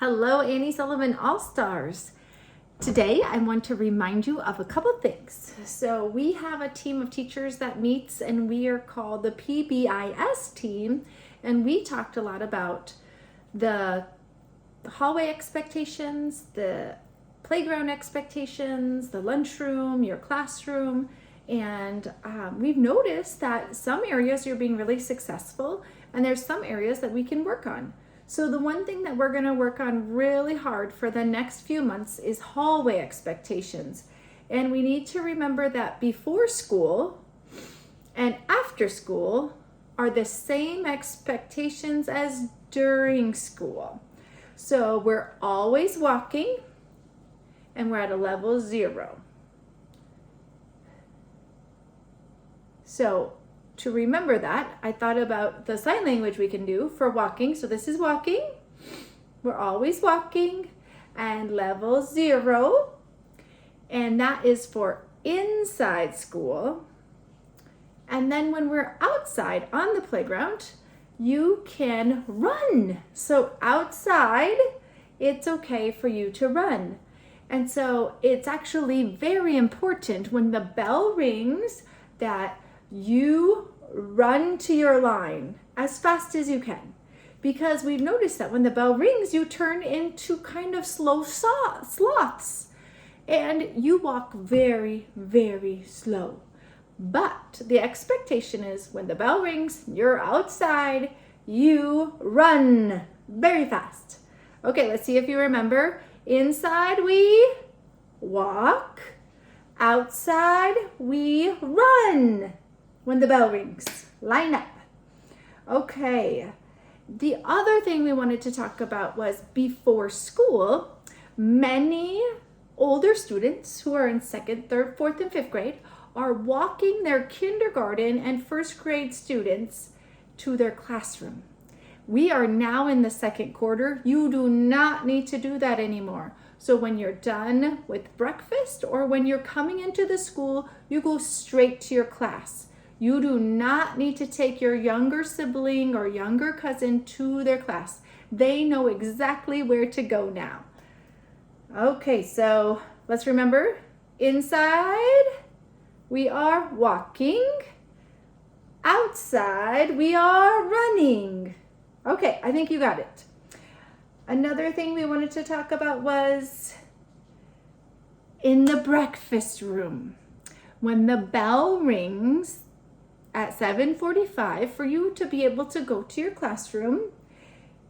Hello, Annie Sullivan All-Stars. Today, I want to remind you of a couple things. So we have a team of teachers that meets and we are called the PBIS team. And we talked a lot about the hallway expectations, the playground expectations, the lunchroom, your classroom. And we've noticed that some areas you're being really successful and there's some areas that we can work on. So the one thing that we're going to work on really hard for the next few months is hallway expectations. And we need to remember that before school and after school are the same expectations as during school. So we're always walking and we're at a level 0. So to remember that, I thought about the sign language we can do for walking. So this is walking. We're always walking. And level 0. And that is for inside school. And then when we're outside on the playground, you can run. So outside, it's okay for you to run. And so it's actually very important when the bell rings that you run to your line as fast as you can, because we've noticed that when the bell rings, you turn into kind of slow sloths and you walk very, very slow. But the expectation is when the bell rings, you're outside, you run very fast. Okay, let's see if you remember. Inside we walk, outside we run. When the bell rings, line up. Okay, the other thing we wanted to talk about was before school, many older students who are in 2nd, 3rd, 4th, and 5th grade are walking their kindergarten and 1st grade students to their classroom. We are now in the 2nd quarter. You do not need to do that anymore. So when you're done with breakfast or when you're coming into the school, you go straight to your class. You do not need to take your younger sibling or younger cousin to their class. They know exactly where to go now. Okay, so let's remember, inside we are walking, outside we are running. Okay, I think you got it. Another thing we wanted to talk about was in the breakfast room. When the bell rings at 7:45 for you to be able to go to your classroom,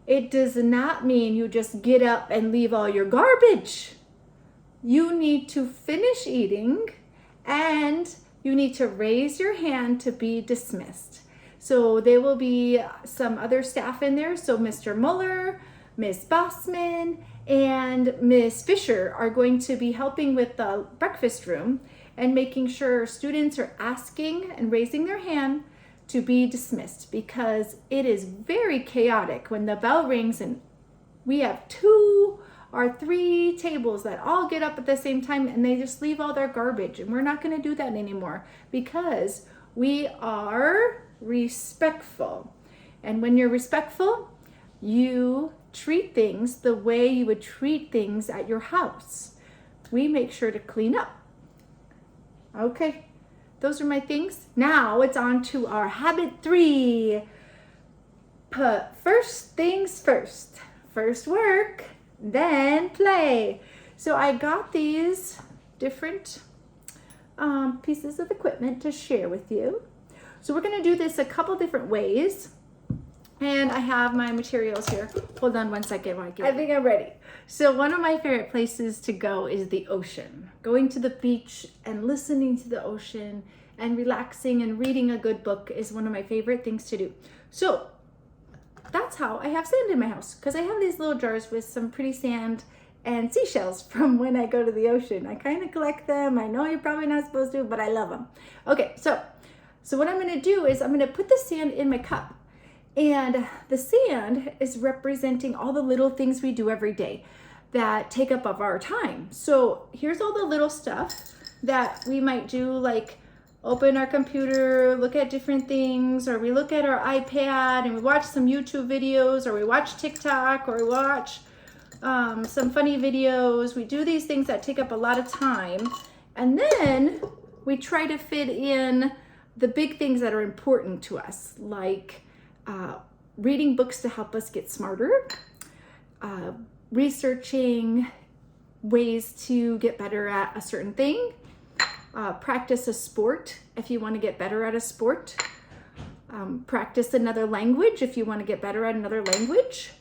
it does not mean you just get up and leave all your garbage. You need to finish eating and you need to raise your hand to be dismissed. So there will be some other staff in there. So Mr. Muller, Ms. Bossman, and Ms. Fisher are going to be helping with the breakfast room and making sure students are asking and raising their hand to be dismissed, because it is very chaotic when the bell rings and we have 2 or 3 tables that all get up at the same time and they just leave all their garbage. And we're not going to do that anymore because we are respectful. And when you're respectful, you treat things the way you would treat things at your house. We make sure to clean up. Okay, those are my things. Now it's on to our habit 3. Put first things first. First work, then play. So I got these different pieces of equipment to share with you. So we're going to do this a couple different ways. And I have my materials here. Hold on one second while I think I'm ready. So one of my favorite places to go is the ocean. Going to the beach and listening to the ocean and relaxing and reading a good book is one of my favorite things to do. So that's how I have sand in my house, because I have these little jars with some pretty sand and seashells from when I go to the ocean. I kind of collect them. I know you're probably not supposed to, but I love them. Okay, so what I'm going to do is I'm going to put the sand in my cup. And the sand is representing all the little things we do every day that take up of our time. So here's all the little stuff that we might do, like open our computer, look at different things, or we look at our iPad and we watch some YouTube videos, or we watch TikTok, or we watch some funny videos. We do these things that take up a lot of time. And then we try to fit in the big things that are important to us, like reading books to help us get smarter, researching ways to get better at a certain thing, practice a sport if you want to get better at a sport, practice another language if you want to get better at another language,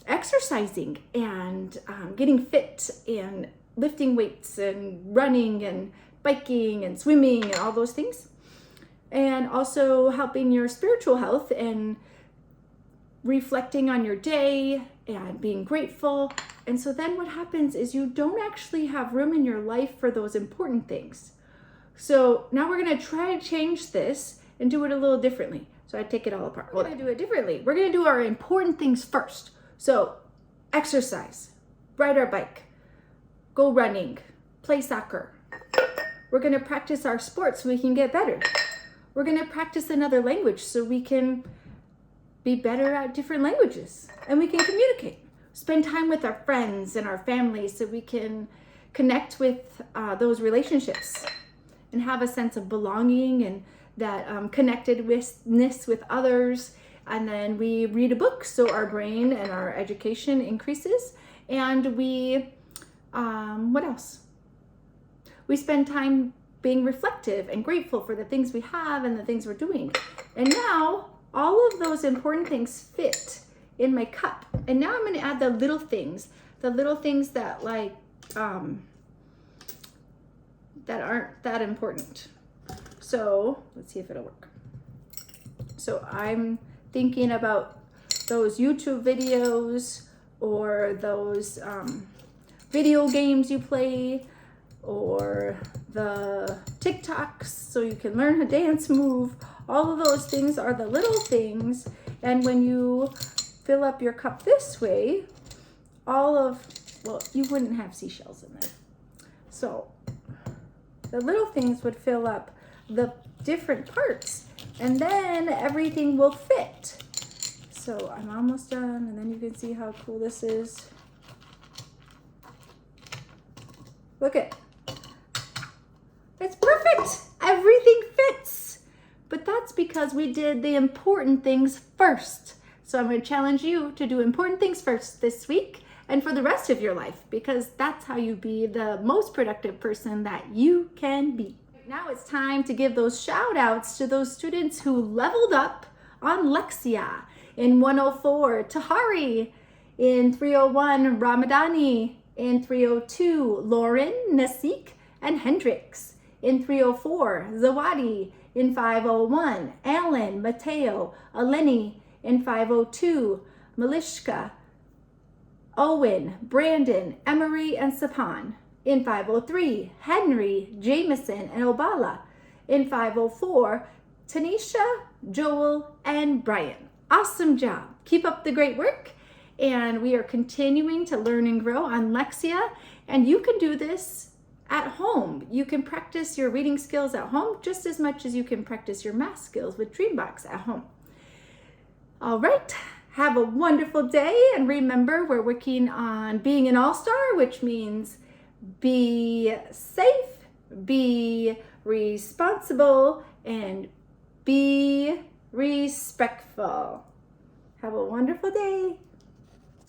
exercising and getting fit and lifting weights and running and biking and swimming and all those things. And also helping your spiritual health and reflecting on your day and being grateful. And so then what happens is you don't actually have room in your life for those important things. So now we're going to try to change this and do it a little differently. So I take it all apart. We're going to do it differently. We're going to do our important things first. So exercise, ride our bike, go running, play soccer. We're going to practice our sports so we can get better. We're going to practice another language so we can be better at different languages and we can communicate. Spend time with our friends and our families so we can connect with those relationships and have a sense of belonging and that connectedness with others. And then we read a book so our brain and our education increases. And we, what else? We spend time being reflective and grateful for the things we have and the things we're doing. And now all of those important things fit in my cup. And now I'm going to add the little things that like, that aren't that important. So let's see if it'll work. So I'm thinking about those YouTube videos or those video games you play or the TikToks so you can learn a dance move. All of those things are the little things. And when you fill up your cup this way, well, you wouldn't have seashells in there. So the little things would fill up the different parts and then everything will fit. So I'm almost done and then you can see how cool this is. Look it. It's perfect. Everything fits. But that's because we did the important things first. So I'm going to challenge you to do important things first this week and for the rest of your life, because that's how you be the most productive person that you can be. Now it's time to give those shout outs to those students who leveled up on Lexia. In 104, Tahari. In 301, Ramadani. In 302, Lauren, Nasik, and Hendricks. In 304, Zawadi. In 501, Alan, Mateo, Eleni. In 502, Malishka, Owen, Brandon, Emery, and Sapan. In 503, Henry, Jameson, and Obala. In 504, Tanisha, Joel, and Brian. Awesome job. Keep up the great work. And we are continuing to learn and grow on Lexia. And you can do this at home. You can practice your reading skills at home just as much as you can practice your math skills with Dreambox at home. All right. Have a wonderful day. And remember, we're working on being an all-star, which means be safe, be responsible, and be respectful. Have a wonderful day.